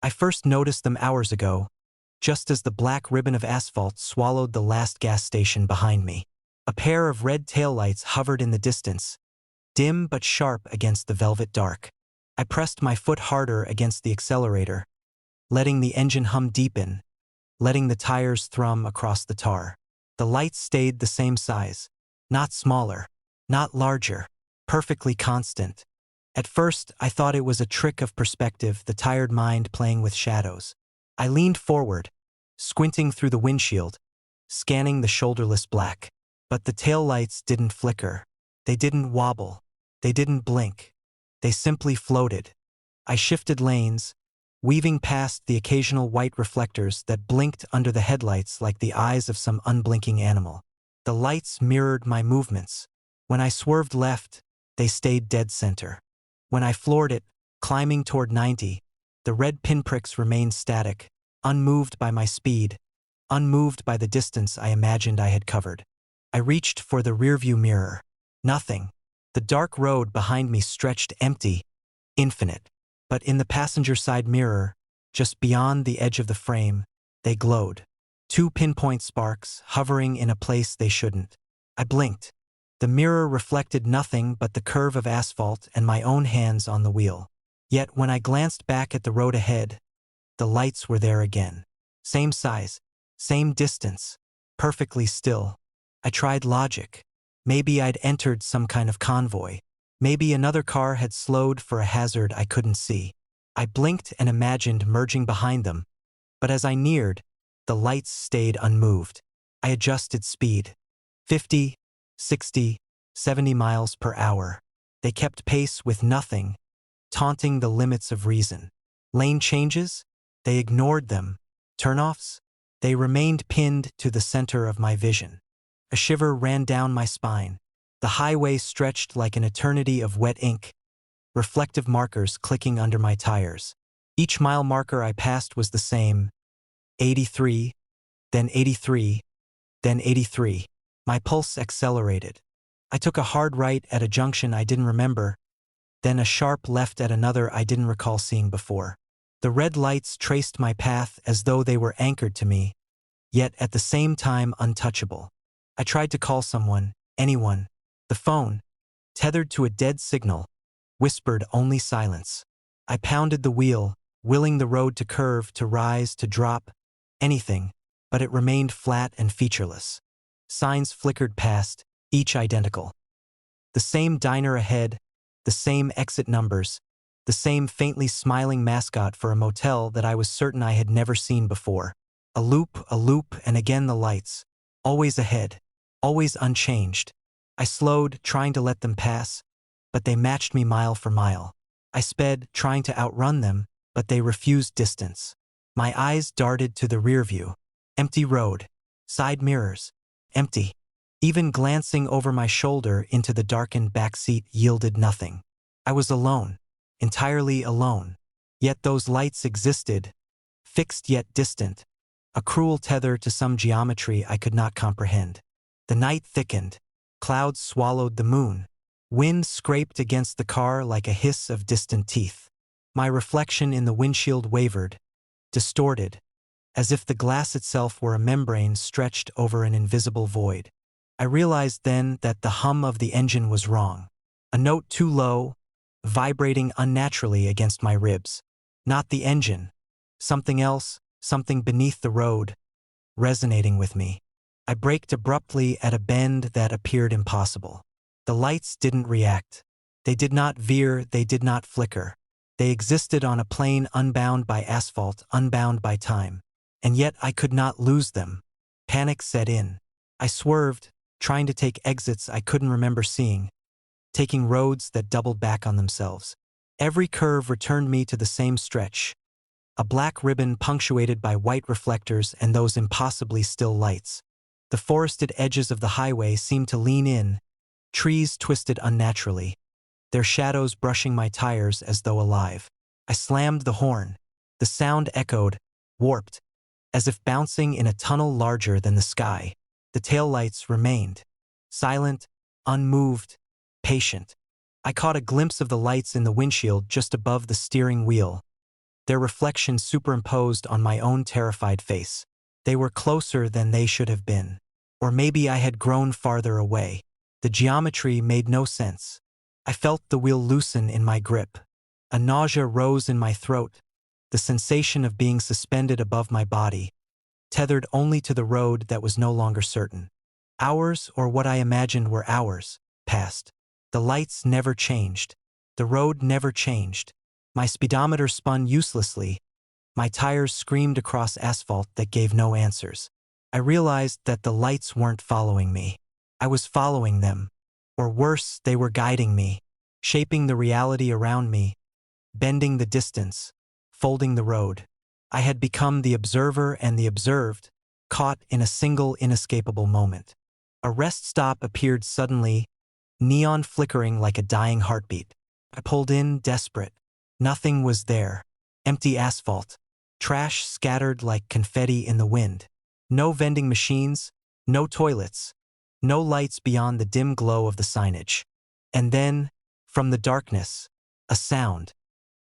I first noticed them hours ago, just as the black ribbon of asphalt swallowed the last gas station behind me. A pair of red taillights hovered in the distance, dim but sharp against the velvet dark. I pressed my foot harder against the accelerator, letting the engine hum deepen, letting the tires thrum across the tar. The lights stayed the same size, not smaller, not larger, perfectly constant. At first, I thought it was a trick of perspective, the tired mind playing with shadows. I leaned forward, squinting through the windshield, scanning the shoulderless black. But the taillights didn't flicker. They didn't wobble. They didn't blink. They simply floated. I shifted lanes, weaving past the occasional white reflectors that blinked under the headlights like the eyes of some unblinking animal. The lights mirrored my movements. When I swerved left, they stayed dead center. When I floored it, climbing toward 90, the red pinpricks remained static, unmoved by my speed, unmoved by the distance I imagined I had covered. I reached for the rearview mirror. Nothing. The dark road behind me stretched empty, infinite. But in the passenger side mirror, just beyond the edge of the frame, they glowed. Two pinpoint sparks hovering in a place they shouldn't. I blinked. The mirror reflected nothing but the curve of asphalt and my own hands on the wheel. Yet when I glanced back at the road ahead, the lights were there again. Same size, same distance, perfectly still. I tried logic. Maybe I'd entered some kind of convoy. Maybe another car had slowed for a hazard I couldn't see. I blinked and imagined merging behind them, but as I neared, the lights stayed unmoved. I adjusted speed. 50, 60, 70 miles per hour. They kept pace with nothing, taunting the limits of reason. Lane changes? They ignored them. Turnoffs? They remained pinned to the center of my vision. A shiver ran down my spine. The highway stretched like an eternity of wet ink, reflective markers clicking under my tires. Each mile marker I passed was the same. 83, then 83, then 83. My pulse accelerated. I took a hard right at a junction I didn't remember, then a sharp left at another I didn't recall seeing before. The red lights traced my path as though they were anchored to me, yet at the same time untouchable. I tried to call someone, anyone. The phone, tethered to a dead signal, whispered only silence. I pounded the wheel, willing the road to curve, to rise, to drop, anything, but it remained flat and featureless. Signs flickered past, each identical. The same diner ahead, the same exit numbers, the same faintly smiling mascot for a motel that I was certain I had never seen before. A loop, and again the lights. Always ahead, always unchanged. I slowed, trying to let them pass, but they matched me mile for mile. I sped, trying to outrun them, but they refused distance. My eyes darted to the rearview. Empty road. Side mirrors. Empty. Even glancing over my shoulder into the darkened backseat yielded nothing. I was alone. Entirely alone. Yet those lights existed, fixed yet distant, a cruel tether to some geometry I could not comprehend. The night thickened. Clouds swallowed the moon. Wind scraped against the car like a hiss of distant teeth. My reflection in the windshield wavered, distorted, as if the glass itself were a membrane stretched over an invisible void. I realized then that the hum of the engine was wrong. A note too low, vibrating unnaturally against my ribs. Not the engine. Something else, something beneath the road, resonating with me. I braked abruptly at a bend that appeared impossible. The lights didn't react. They did not veer, they did not flicker. They existed on a plane unbound by asphalt, unbound by time. And yet I could not lose them. Panic set in. I swerved, trying to take exits I couldn't remember seeing, taking roads that doubled back on themselves. Every curve returned me to the same stretch, a black ribbon punctuated by white reflectors and those impossibly still lights. The forested edges of the highway seemed to lean in, trees twisted unnaturally, their shadows brushing my tires as though alive. I slammed the horn. The sound echoed, warped, as if bouncing in a tunnel larger than the sky. The taillights remained, silent, unmoved, patient. I caught a glimpse of the lights in the windshield just above the steering wheel. their reflection superimposed on my own terrified face. They were closer than they should have been. Or maybe I had grown farther away. The geometry made no sense. I felt the wheel loosen in my grip. A nausea rose in my throat, the sensation of being suspended above my body, tethered only to the road that was no longer certain. Hours, or what I imagined were hours, passed. The lights never changed. The road never changed. My speedometer spun uselessly. My tires screamed across asphalt that gave no answers. I realized that the lights weren't following me. I was following them. Or worse, they were guiding me, shaping the reality around me, bending the distance, folding the road. I had become the observer and the observed, caught in a single inescapable moment. A rest stop appeared suddenly, neon flickering like a dying heartbeat. I pulled in, desperate. Nothing was there. Empty asphalt. Trash scattered like confetti in the wind. No vending machines, no toilets, no lights beyond the dim glow of the signage. And then, from the darkness, a sound.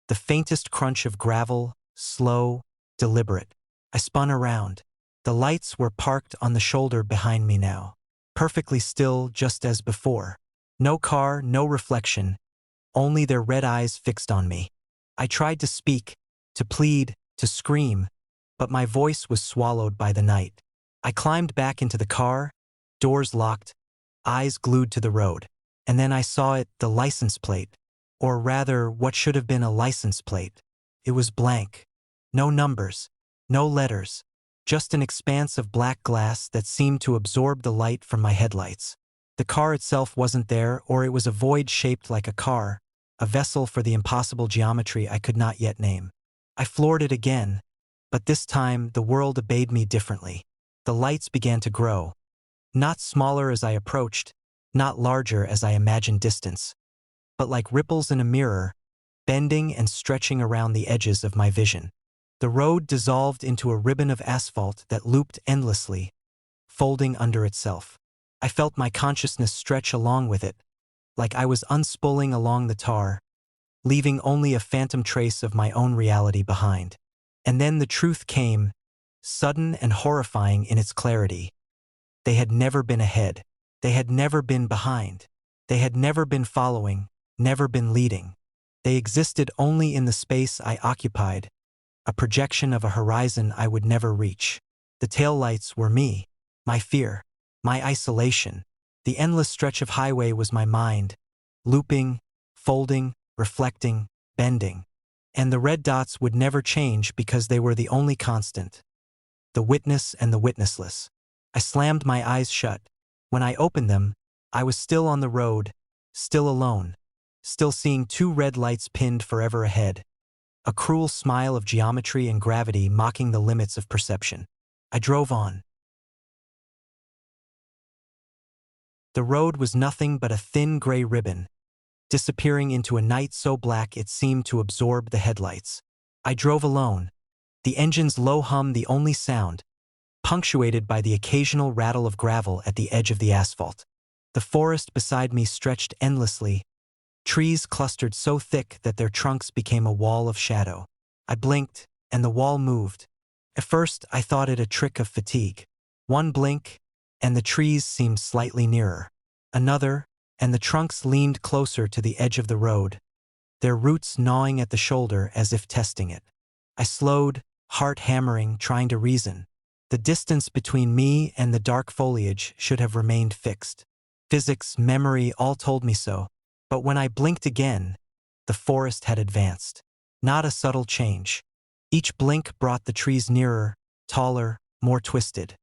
The faintest crunch of gravel, slow, deliberate. I spun around. The lights were parked on the shoulder behind me now. Perfectly still, just as before. No car, no reflection, only their red eyes fixed on me. I tried to speak, to plead, to scream, but my voice was swallowed by the night. I climbed back into the car, doors locked, eyes glued to the road. And then I saw it, the license plate. Or rather, what should have been a license plate. It was blank. No numbers, no letters, just an expanse of black glass that seemed to absorb the light from my headlights. The car itself wasn't there, or it was a void shaped like a car, a vessel for the impossible geometry I could not yet name. I floored it again, but this time the world obeyed me differently. The lights began to grow. Not smaller as I approached, not larger as I imagined distance, but like ripples in a mirror, bending and stretching around the edges of my vision. The road dissolved into a ribbon of asphalt that looped endlessly, folding under itself. I felt my consciousness stretch along with it, like I was unspooling along the tar, leaving only a phantom trace of my own reality behind. And then the truth came, sudden and horrifying in its clarity. They had never been ahead. They had never been behind. They had never been following, never been leading. They existed only in the space I occupied, a projection of a horizon I would never reach. The taillights were me, my fear, my isolation. The endless stretch of highway was my mind, looping, folding, reflecting, bending. And the red dots would never change because they were the only constant. The witness and the witnessless. I slammed my eyes shut. When I opened them, I was still on the road, still alone, still seeing two red lights pinned forever ahead. A cruel smile of geometry and gravity mocking the limits of perception. I drove on. The road was nothing but a thin gray ribbon, disappearing into a night so black it seemed to absorb the headlights. I drove alone, the engine's low hum the only sound, punctuated by the occasional rattle of gravel at the edge of the asphalt. The forest beside me stretched endlessly, trees clustered so thick that their trunks became a wall of shadow. I blinked, and the wall moved. At first, I thought it a trick of fatigue. One blink, and the trees seemed slightly nearer. Another, and the trunks leaned closer to the edge of the road, their roots gnawing at the shoulder as if testing it. I slowed, heart hammering, trying to reason. The distance between me and the dark foliage should have remained fixed. Physics, memory, all told me so. But when I blinked again, the forest had advanced. Not a subtle change. Each blink brought the trees nearer, taller, more twisted.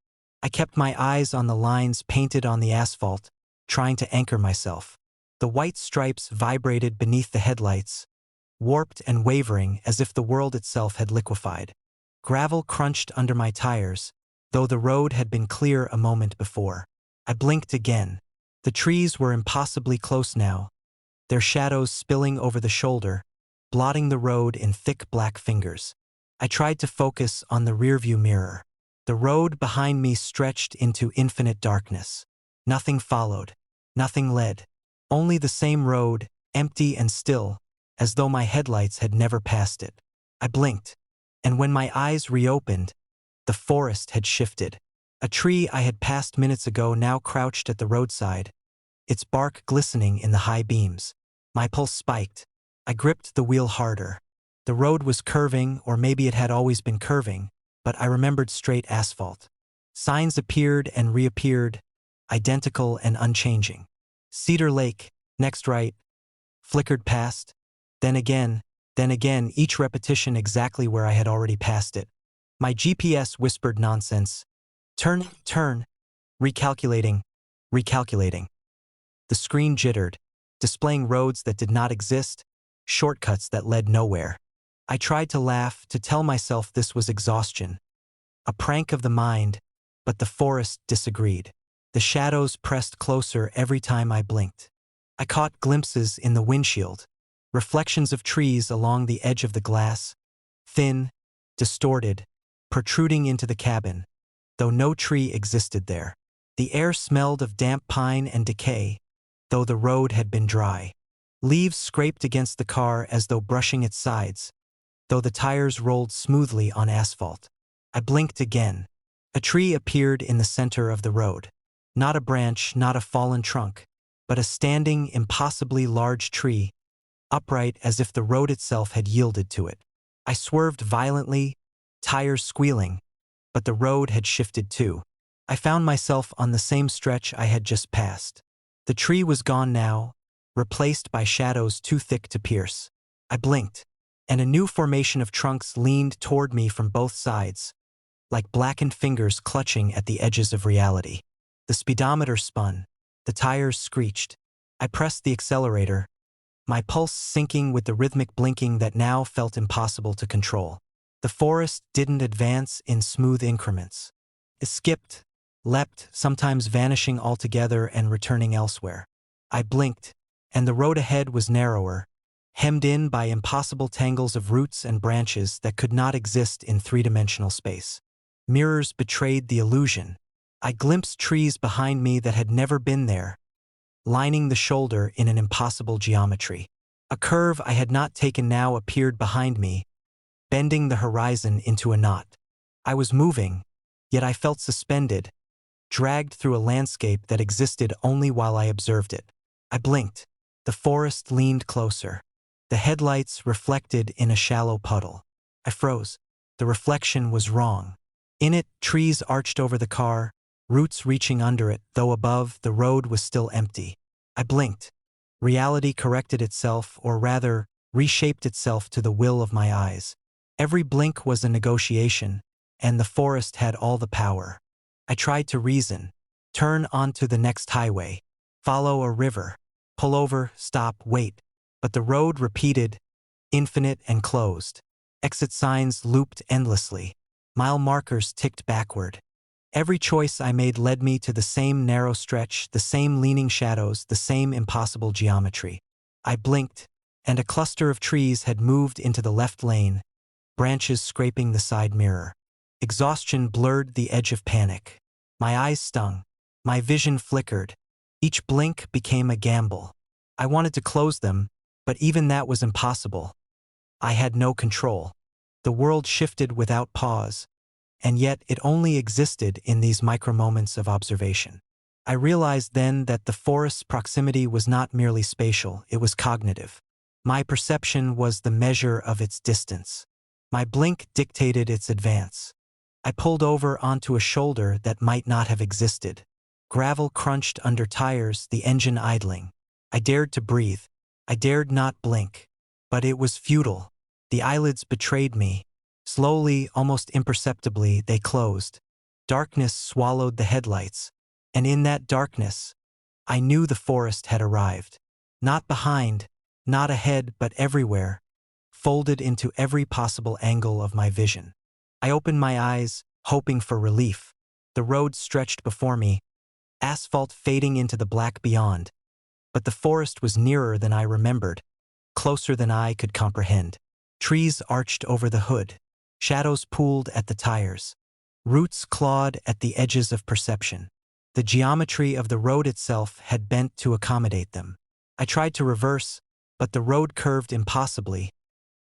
I kept my eyes on the lines painted on the asphalt, trying to anchor myself. The white stripes vibrated beneath the headlights, warped and wavering as if the world itself had liquefied. Gravel crunched under my tires, though the road had been clear a moment before. I blinked again. The trees were impossibly close now, their shadows spilling over the shoulder, blotting the road in thick black fingers. I tried to focus on the rearview mirror. The road behind me stretched into infinite darkness. Nothing followed. Nothing led. Only the same road, empty and still, as though my headlights had never passed it. I blinked, and when my eyes reopened, the forest had shifted. A tree I had passed minutes ago now crouched at the roadside, its bark glistening in the high beams. My pulse spiked. I gripped the wheel harder. The road was curving, or maybe it had always been curving, but I remembered straight asphalt. Signs appeared and reappeared, identical and unchanging. Cedar Lake, next right, flickered past, then again, each repetition exactly where I had already passed it. My GPS whispered nonsense. Turn, recalculating. The screen jittered, displaying roads that did not exist, shortcuts that led nowhere. I tried to laugh, to tell myself this was exhaustion, a prank of the mind, but the forest disagreed. The shadows pressed closer every time I blinked. I caught glimpses in the windshield, reflections of trees along the edge of the glass, thin, distorted, protruding into the cabin, though no tree existed there. The air smelled of damp pine and decay, though the road had been dry. Leaves scraped against the car as though brushing its sides, though the tires rolled smoothly on asphalt. I blinked again. A tree appeared in the center of the road. Not a branch, not a fallen trunk, but a standing, impossibly large tree, upright as if the road itself had yielded to it. I swerved violently, tires squealing, but the road had shifted too. I found myself on the same stretch I had just passed. The tree was gone now, replaced by shadows too thick to pierce. I blinked, and a new formation of trunks leaned toward me from both sides, like blackened fingers clutching at the edges of reality. The speedometer spun. The tires screeched. I pressed the accelerator, my pulse syncing with the rhythmic blinking that now felt impossible to control. The forest didn't advance in smooth increments. It skipped, leapt, sometimes vanishing altogether and returning elsewhere. I blinked, and the road ahead was narrower, hemmed in by impossible tangles of roots and branches that could not exist in three-dimensional space. Mirrors betrayed the illusion. I glimpsed trees behind me that had never been there, lining the shoulder in an impossible geometry. A curve I had not taken now appeared behind me, bending the horizon into a knot. I was moving, yet I felt suspended, dragged through a landscape that existed only while I observed it. I blinked. The forest leaned closer. The headlights reflected in a shallow puddle. I froze. The reflection was wrong. In it, trees arched over the car, roots reaching under it, though above, the road was still empty. I blinked. Reality corrected itself, or rather, reshaped itself to the will of my eyes. Every blink was a negotiation, and the forest had all the power. I tried to reason. Turn onto the next highway. Follow a river. Pull over, stop, wait. But the road repeated, infinite and closed. Exit signs looped endlessly. Mile markers ticked backward. Every choice I made led me to the same narrow stretch, the same leaning shadows, the same impossible geometry. I blinked, and a cluster of trees had moved into the left lane, branches scraping the side mirror. Exhaustion blurred the edge of panic. My eyes stung. My vision flickered. Each blink became a gamble. I wanted to close them, but even that was impossible. I had no control. The world shifted without pause, and yet it only existed in these micro-moments of observation. I realized then that the forest's proximity was not merely spatial, it was cognitive. My perception was the measure of its distance. My blink dictated its advance. I pulled over onto a shoulder that might not have existed. Gravel crunched under tires, the engine idling. I dared to breathe. I dared not blink. But it was futile. The eyelids betrayed me. Slowly, almost imperceptibly, they closed. Darkness swallowed the headlights, and in that darkness, I knew the forest had arrived. Not behind, not ahead, but everywhere, folded into every possible angle of my vision. I opened my eyes, hoping for relief. The road stretched before me, asphalt fading into the black beyond. But the forest was nearer than I remembered, closer than I could comprehend. Trees arched over the hood. Shadows pooled at the tires. Roots clawed at the edges of perception. The geometry of the road itself had bent to accommodate them. I tried to reverse, but the road curved impossibly,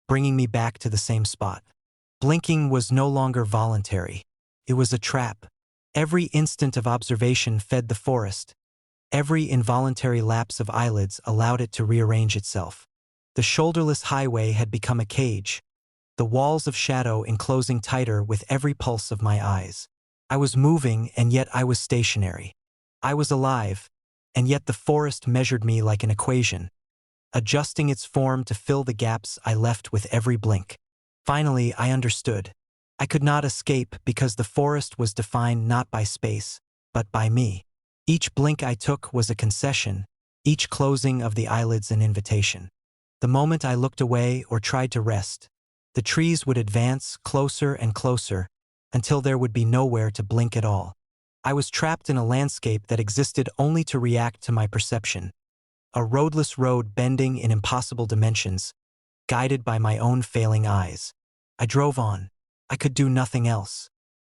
bringing me back to the same spot. Blinking was no longer voluntary. It was a trap. Every instant of observation fed the forest. Every involuntary lapse of eyelids allowed it to rearrange itself. The shoulderless highway had become a cage, the walls of shadow enclosing tighter with every pulse of my eyes. I was moving, and yet I was stationary. I was alive, and yet the forest measured me like an equation, adjusting its form to fill the gaps I left with every blink. Finally, I understood. I could not escape because the forest was defined not by space, but by me. Each blink I took was a concession, each closing of the eyelids an invitation. The moment I looked away or tried to rest, the trees would advance closer and closer until there would be nowhere to blink at all. I was trapped in a landscape that existed only to react to my perception, a roadless road bending in impossible dimensions, guided by my own failing eyes. I drove on. I could do nothing else.